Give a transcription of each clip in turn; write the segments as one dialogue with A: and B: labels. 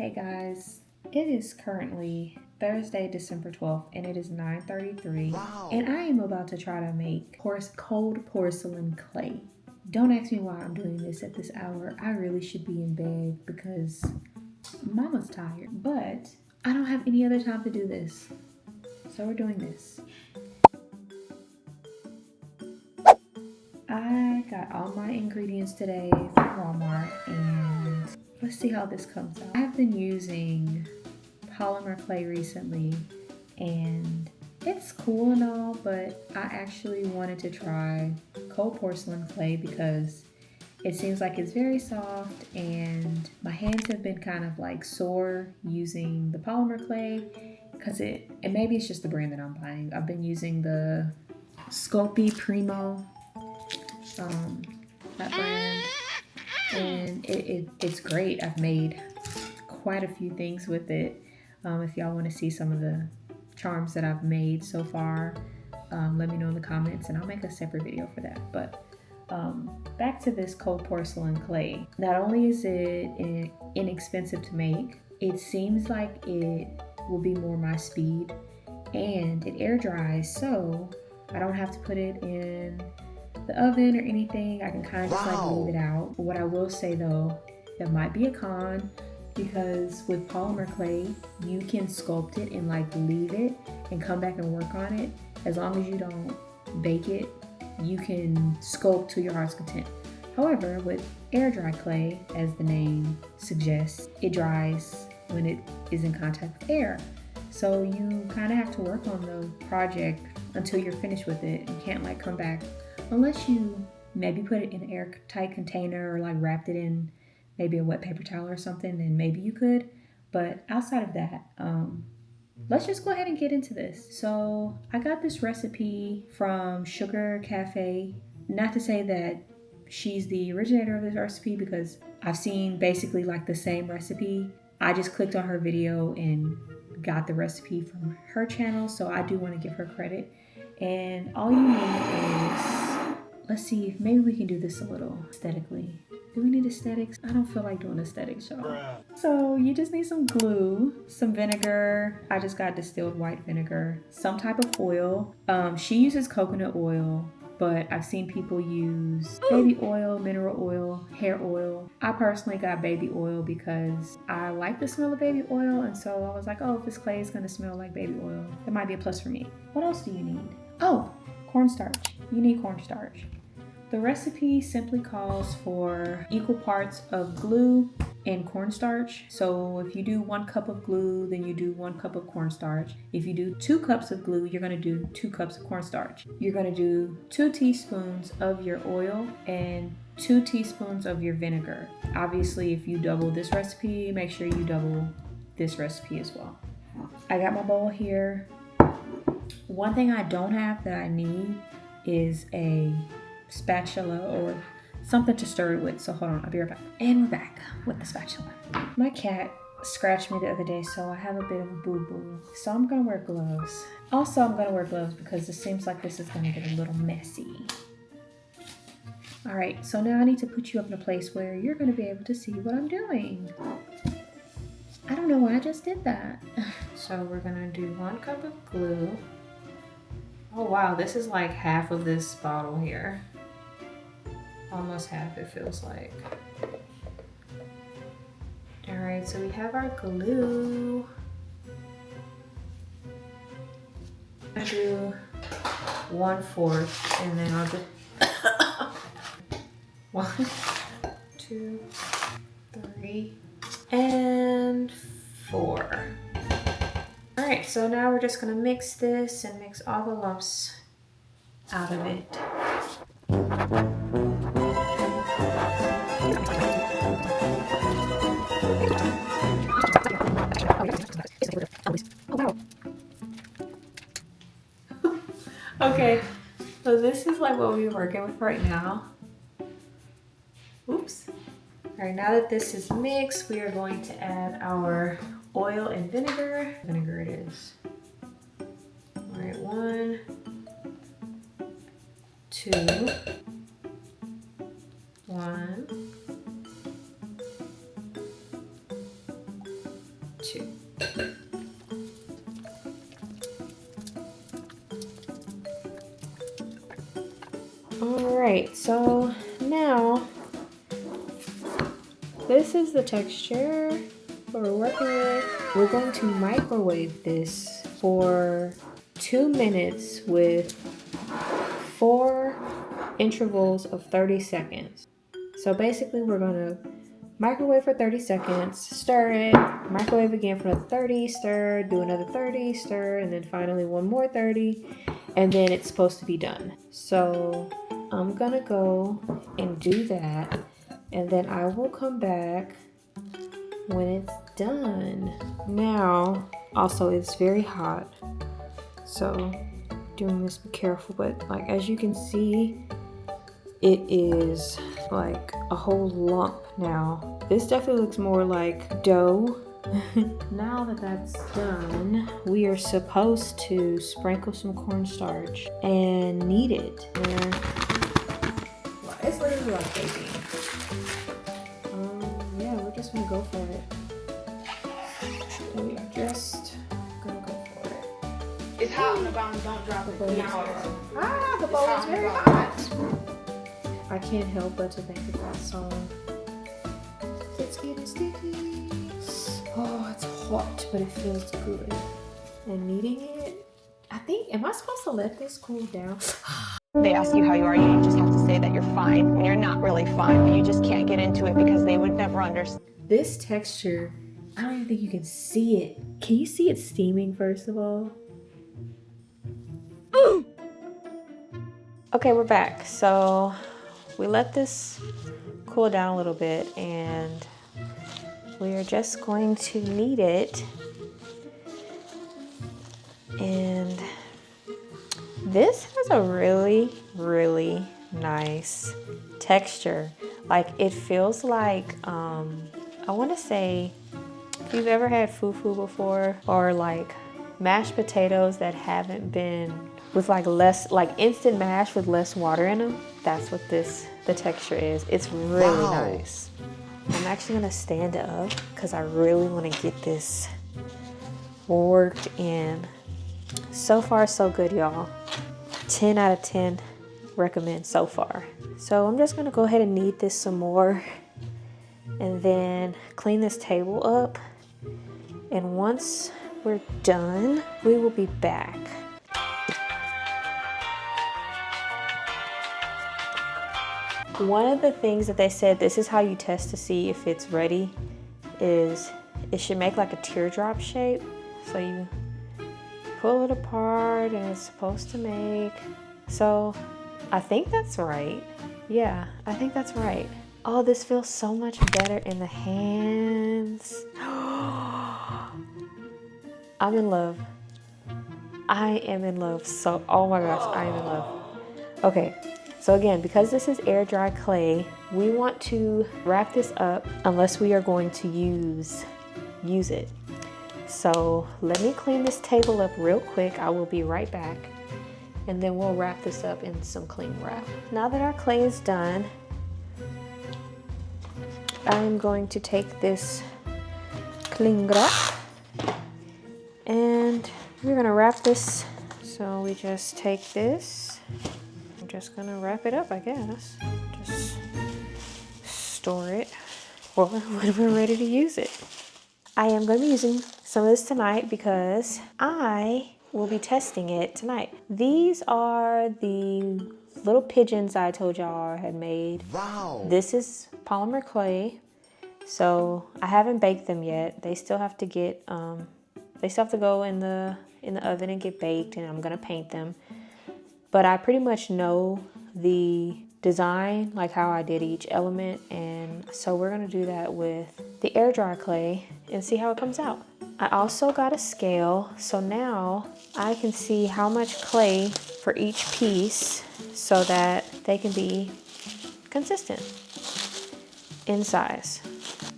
A: Hey guys, it is currently Thursday, December 12th, and it is 9:33. Wow. And I am about to try to make cold porcelain clay. Don't ask me why I'm doing this at this hour. I really should be in bed because mama's tired, but I don't have any other time to do this. So we're doing this. I got all my ingredients today from Walmart and let's see how this comes out. I have been using polymer clay recently and it's cool and all, but I actually wanted to try cold porcelain clay because it seems like it's very soft and my hands have been kind of like sore using the polymer clay because and maybe it's just the brand that I'm buying. I've been using the Sculpting Primo, that brand, and it's great. I've made quite a few things with it. If y'all want to see some of the charms that I've made so far, let me know in the comments and I'll make a separate video for that. But back to this cold porcelain clay. Not only is it inexpensive to make, it seems like it will be more my speed, and it air dries, so I don't have to put it in the oven or anything. I can kind of just like leave it out. What I will say though, that might be a con, because with polymer clay, you can sculpt it and like leave it and come back and work on it. As long as you don't bake it, you can sculpt to your heart's content. However, with air dry clay, as the name suggests, it dries when it is in contact with air. So you kind of have to work on the project until you're finished with it. You can't like come back unless you maybe put it in an airtight container or like wrapped it in maybe a wet paper towel or something, then maybe you could. But outside of that, let's just go ahead and get into this. So I got this recipe from Sugar Cafe. Not to say that she's the originator of this recipe, because I've seen basically like the same recipe. I just clicked on her video and got the recipe from her channel, so I do want to give her credit. And all you need is, let's see if maybe we can do this a little aesthetically. Do we need aesthetics? I don't feel like doing aesthetics, y'all. So you just need some glue, some vinegar. I just got distilled white vinegar, some type of oil. She uses coconut oil, but I've seen people use baby oil, mineral oil, hair oil. I personally got baby oil because I like the smell of baby oil, and so I was like, oh, if this clay is gonna smell like baby oil, that might be a plus for me. What else do you need? Oh, cornstarch. You need cornstarch. The recipe simply calls for equal parts of glue and cornstarch. So if you do 1 cup of glue, then you do 1 cup of cornstarch. If you do 2 cups of glue, you're gonna do 2 cups of cornstarch. You're gonna do 2 teaspoons of your oil and 2 teaspoons of your vinegar. Obviously, if you double this recipe, make sure you double this recipe as well. I got my bowl here. One thing I don't have that I need is a spatula or something to stir it with. So hold on, I'll be right back. And we're back with the spatula. My cat scratched me the other day, so I have a bit of a boo-boo. So I'm gonna wear gloves. Also, I'm gonna wear gloves because it seems like this is gonna get a little messy. All right, so now I need to put you up in a place where you're gonna be able to see what I'm doing. I don't know why I just did that. So we're gonna do 1 cup of glue. Oh wow, this is like half of this bottle here. Almost half, it feels like. All right, so we have our glue. I'm gonna do 1/4, and then I'll do 1, 2, 3, and 4. All right, so now we're just gonna mix this and mix all the lumps out of it. Oh, wow. Okay, so this is like what we're working with right now. Oops. All right, now that this is mixed, we are going to add our oil and vinegar. Vinegar it is. All right, 1, 2, 1, 2. All right, so now this is the texture what we're working with. We're going to microwave this for 2 minutes with 4 intervals of 30 seconds. So basically we're gonna microwave for 30 seconds, stir it, microwave again for another 30, stir, do another 30, stir, and then finally one more 30, and then it's supposed to be done. So I'm gonna go and do that, and then I will come back when it's done. Now, also it's very hot, so doing this, be careful, but like as you can see, it is like a whole lump now. This definitely looks more like dough. Now that that's done, we are supposed to sprinkle some cornstarch and knead it. And it's literally like baking. Yeah, we're just gonna go for it. We are just gonna go for it.
B: It's hot on the bottom, don't drop it.
A: The bowl is very hot. I can't help but to think of that song. It's getting sticky. Oh, it's hot, but it feels good. And kneading it, I think, am I supposed to let this cool down?
B: They ask you how you are, you just have to say that you're fine when you're not really fine, but you just can't get into it because they would never understand.
A: This texture, I don't even think you can see it. Can you see it steaming first of all? Ooh! Okay, we're back. So we let this cool down a little bit and we are just going to knead it. And this has a really, really nice texture. Like it feels like, I want to say, if you've ever had fufu before, or like mashed potatoes that haven't been with like less, like instant mash with less water in them, that's what the texture is. It's really nice. I'm actually gonna stand up because I really want to get this worked in. So far, so good, y'all. 10 out of 10 recommend so far. So I'm just gonna go ahead and knead this some more and then clean this table up. And once we're done, we will be back. One of the things that they said, this is how you test to see if it's ready, is it should make like a teardrop shape. So you pull it apart and it's supposed to make. So I think that's right. Yeah, I think that's right. Oh, this feels so much better in the hands. I'm in love. I am in love. So, oh my gosh, I am in love. Okay, so again, because this is air dry clay, we want to wrap this up unless we are going to use it. So let me clean this table up real quick. I will be right back. And then we'll wrap this up in some cling wrap. Now that our clay is done, I'm going to take this cling wrap and we're gonna wrap this. So we just take this. I'm just gonna wrap it up, I guess. Just store it for when we're ready to use it. I am going to be using some of this tonight because I will be testing it tonight. These are the little pigeons I told y'all I had made. Wow. This is polymer clay. So I haven't baked them yet. They still have to get, they still have to go in the oven and get baked, and I'm gonna paint them. But I pretty much know the design, like how I did each element, and so we're gonna do that with the air dry clay and see how it comes out. I also got a scale, so now I can see how much clay for each piece so that they can be consistent in size.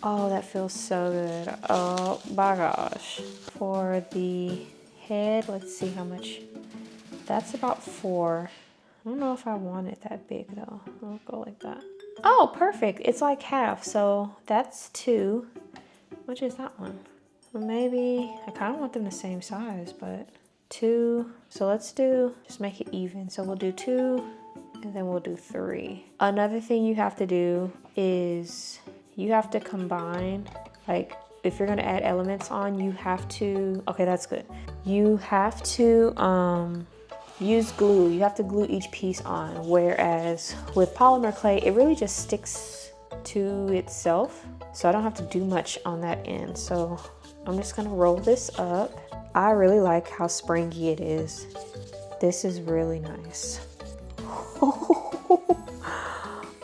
A: Oh, that feels so good. Oh my gosh. For the head, let's see how much. That's about 4. I don't know if I want it that big though. I'll go like that. Oh, perfect. It's like half. So that's 2. Which is that one? maybe, I kind of want them the same size, but 2. So let's just make it even. So we'll do 2 and then we'll do 3. Another thing you have to do is you have to combine, like if you're gonna add elements on, you have to, okay, that's good. You have to use glue. You have to glue each piece on, whereas with polymer clay, it really just sticks to itself. So I don't have to do much on that end. So I'm just gonna roll this up. I really like how springy it is. This is really nice.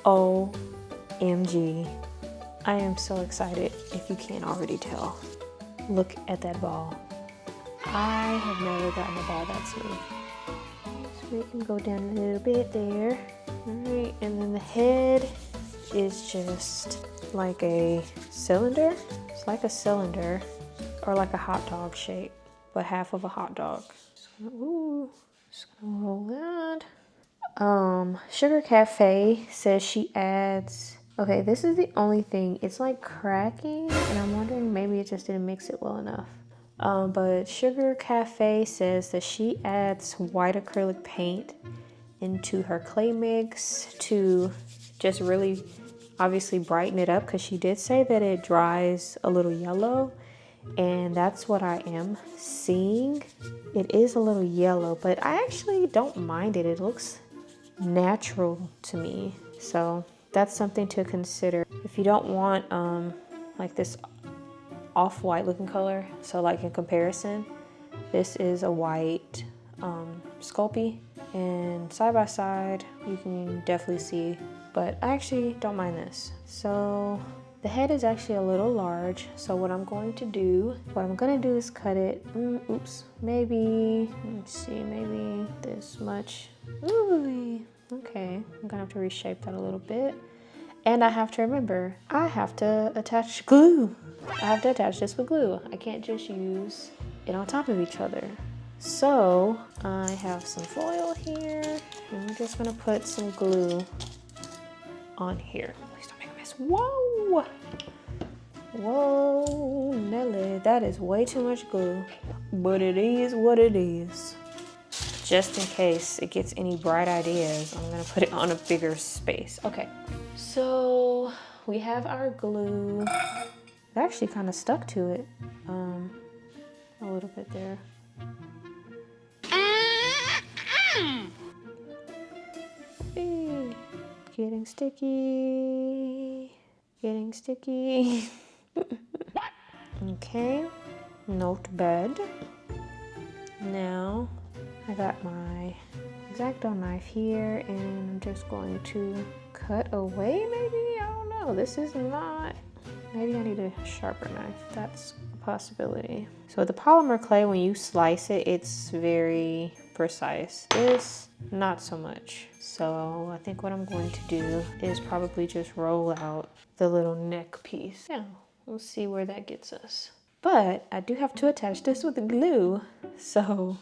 A: OMG. I am so excited, if you can't already tell. Look at that ball. I have never gotten a ball that smooth. So we can go down a little bit there. All right, and then the head is just like a cylinder. It's like a cylinder or like a hot dog shape, but half of a hot dog. Just gonna roll that. Sugar Cafe says she adds, okay, this is the only thing, it's like cracking, and I'm wondering maybe it just didn't mix it well enough. But Sugar Cafe says that she adds white acrylic paint into her clay mix to just really obviously brighten it up, because she did say that it dries a little yellow, and that's what I am seeing. It is a little yellow, but I actually don't mind it. It looks natural to me, so that's something to consider. If you don't want like this off-white looking color, so like in comparison, this is a white Sculpey, and side by side you can definitely see, but I actually don't mind this. So the head is actually a little large, so what I'm going to do is cut it, maybe, let's see, maybe this much. Ooh, okay, I'm gonna have to reshape that a little bit. And I have to remember, I have to attach glue. I have to attach this with glue. I can't just use it on top of each other. So I have some foil here, and we're just gonna put some glue on here. Please don't make a mess. Whoa! Whoa, Nelly, that is way too much glue. But it is what it is. Just in case it gets any bright ideas, I'm gonna put it on a bigger space. Okay, so we have our glue. It actually kind of stuck to it a little bit there. Hey, getting sticky, getting sticky. Okay, not bad. Now I got my X-Acto knife here, and I'm just going to cut away, maybe? I don't know. This is not, maybe I need a sharper knife. That's a possibility. So with the polymer clay, when you slice it, it's very precise. This, not so much. So I think what I'm going to do is probably just roll out the little neck piece. Yeah, we'll see where that gets us. But I do have to attach this with the glue, so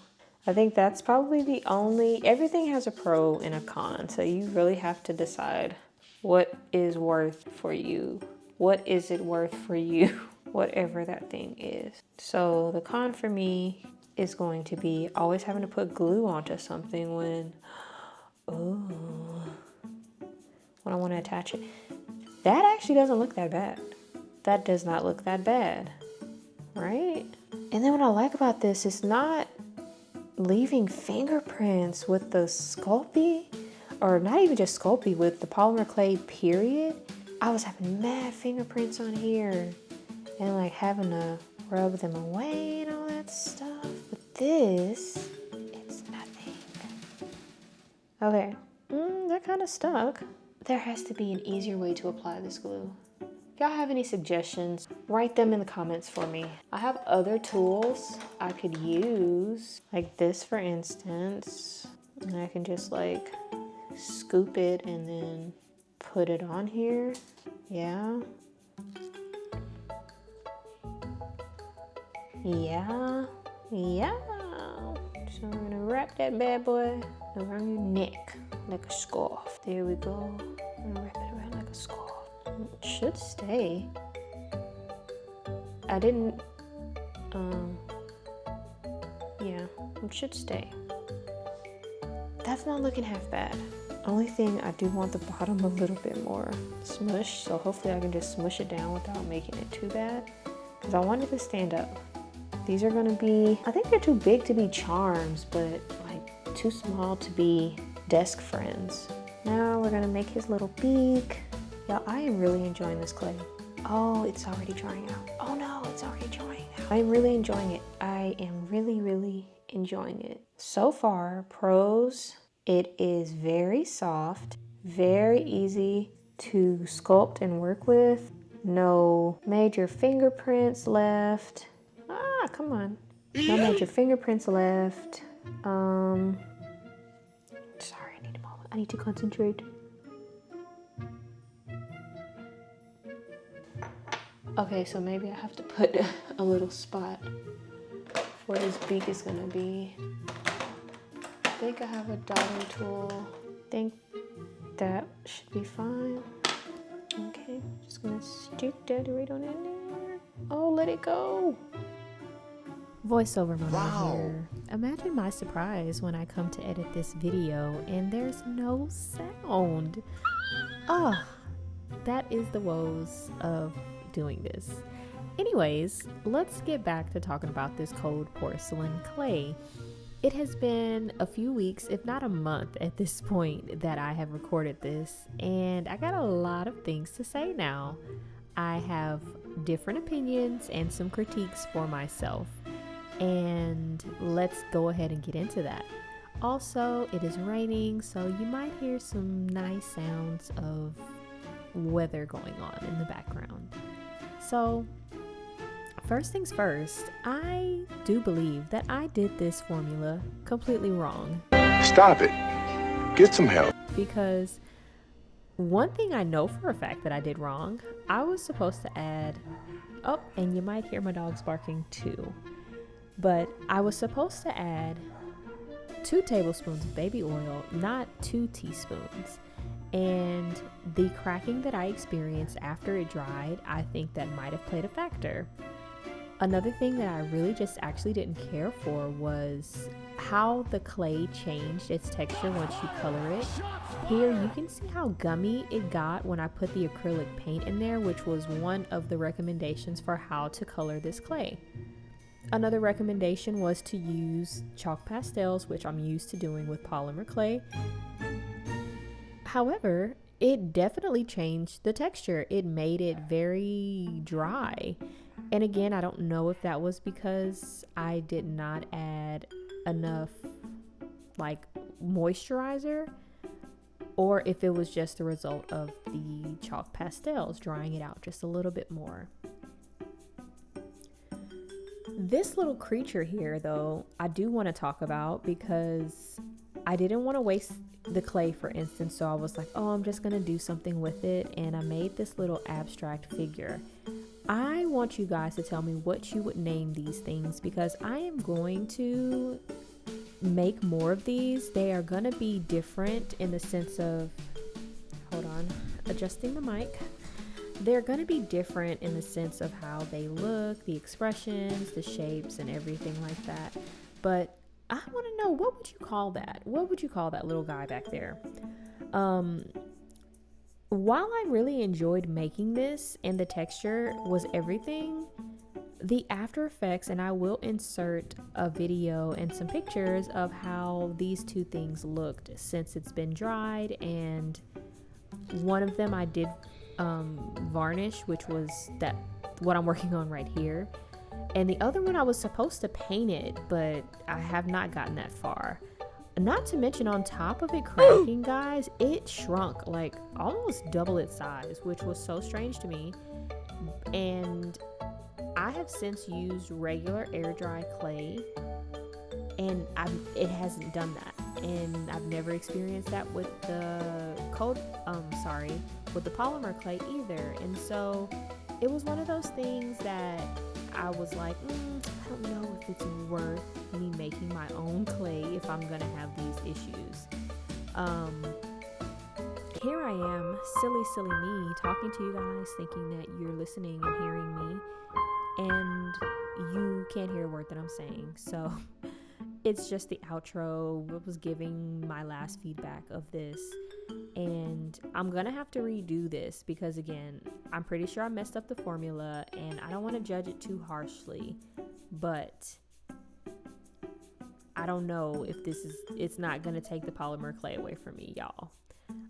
A: I think that's probably the only, everything has a pro and a con, so you really have to decide what is worth for you. What is it worth for you, whatever that thing is. So the con for me is going to be always having to put glue onto something when I want to attach it. That actually doesn't look that bad. That does not look that bad, right? And then what I like about this is not leaving fingerprints with the Sculpey, or not even just Sculpey, with the polymer clay period. I was having mad fingerprints on here and like having to rub them away and all that stuff. With this, it's nothing. Okay, that kind of stuck. There has to be an easier way to apply this glue. If y'all have any suggestions, write them in the comments for me. I have other tools I could use, like this for instance. And I can just like scoop it and then put it on here. Yeah. Yeah. Yeah. So I'm gonna wrap that bad boy around your neck like a scarf. There we go. I'm gonna wrap it around like a scarf. It should stay. I didn't
C: Yeah, it should stay. That's not looking half bad. Only thing, I do want the bottom a little bit more smush, so hopefully I can just smush it down without making it too bad, because I want it to stand up. These are gonna be, I think they're too big to be charms, but like too small to be desk friends. Now we're gonna make his little beak. Y'all, I am really enjoying this clay. Oh, it's already drying out. Oh no, it's already drying out. I'm really enjoying it. I am really, really enjoying it. So far, pros, it is very soft, very easy to sculpt and work with. No major fingerprints left. Ah, come on. No major fingerprints left. Sorry, I need a moment. I need to concentrate. Okay, so maybe I have to put a little spot where his beak is gonna be. I think I have a dotting tool. I think that should be fine. Okay, just gonna stick that right on in there. Oh, let it go.
A: Voiceover moment here. Imagine my surprise when I come to edit this video and there's no sound. That is the woes of doing this. Anyways, let's get back to talking about this cold porcelain clay. It has been a few weeks, if not a month at this point, that I have recorded this, and I got a lot of things to say now. I have different opinions and some critiques for myself, and let's go ahead and get into that. Also, it is raining, so you might hear some nice sounds of weather going on in the background. So, first things first, I do believe that I did this formula completely wrong.
D: Stop it. Get some help.
A: Because one thing I know for a fact that I did wrong, I was supposed to add, oh, and you might hear my dogs barking too, but I was supposed to add 2 tablespoons of baby oil, not 2 teaspoons. And the cracking that I experienced after it dried, I think that might have played a factor. Another thing that I really just actually didn't care for was how the clay changed its texture once you color it. Here you can see how gummy it got when I put the acrylic paint in there, which was one of the recommendations for how to color this clay. Another recommendation was to use chalk pastels, which I'm used to doing with polymer clay. However, it definitely changed the texture. It made it very dry. And again, I don't know if that was because I did not add enough like moisturizer, or if it was just the result of the chalk pastels drying it out just a little bit more. This little creature here, though, I do want to talk about because I didn't want to waste the clay, for instance, so I was like, oh, I'm just gonna do something with it, and I made this little abstract figure. I want you guys to tell me what you would name these things, because I am going to make more of these. They are gonna be different in the sense of, hold on, adjusting the mic. They're gonna be different in the sense of how they look, the expressions, the shapes, and everything like that. But I want to know, what would you call that? What would you call that little guy back there? While I really enjoyed making this and the texture was everything, the after effects, and I will insert a video and some pictures of how these two things looked since it's been dried, and one of them I did varnish, which was that what I'm working on right here. And the other one I was supposed to paint it, but I have not gotten that far. Not to mention, on top of it cracking, guys, it shrunk like almost double its size, which was so strange to me. And I have since used regular air dry clay, and it hasn't done that. And I've never experienced that with the with the polymer clay either. And so it was one of those things that I was like, I don't know if it's worth me making my own clay if I'm gonna have these issues. Here I am, silly me, talking to you guys, thinking that you're listening and hearing me. and you can't hear a word that I'm saying. So it's just the outro. It was giving my last feedback of this, and I'm gonna have to redo this because, again, I'm pretty sure I messed up the formula and I don't want to judge it too harshly, but I don't know if it's not gonna take the polymer clay away from me, y'all.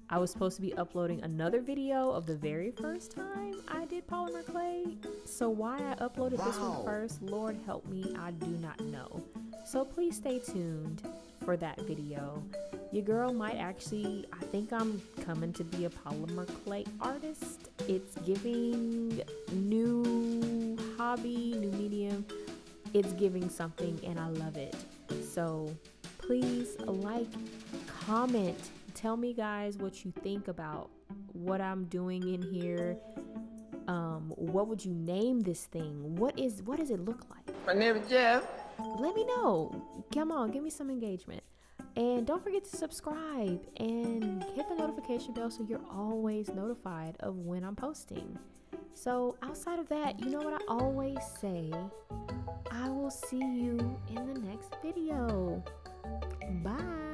A: I was supposed to be uploading another video of the very first time I did polymer clay, so why I uploaded this one first, Lord help me, I do not know. So please stay tuned for that video. Your girl might actually, I think I'm coming to be a polymer clay artist. It's giving new hobby, new medium. It's giving something and I love it. So please like, comment, tell me guys what you think about what I'm doing in here. What would you name this thing? What does it look like?
E: My name is Jeff.
A: Let me know. Come on, give me some engagement. And don't forget to subscribe and hit the notification bell so you're always notified of when I'm posting. So outside of that, you know what I always say? I will see you in the next video. Bye.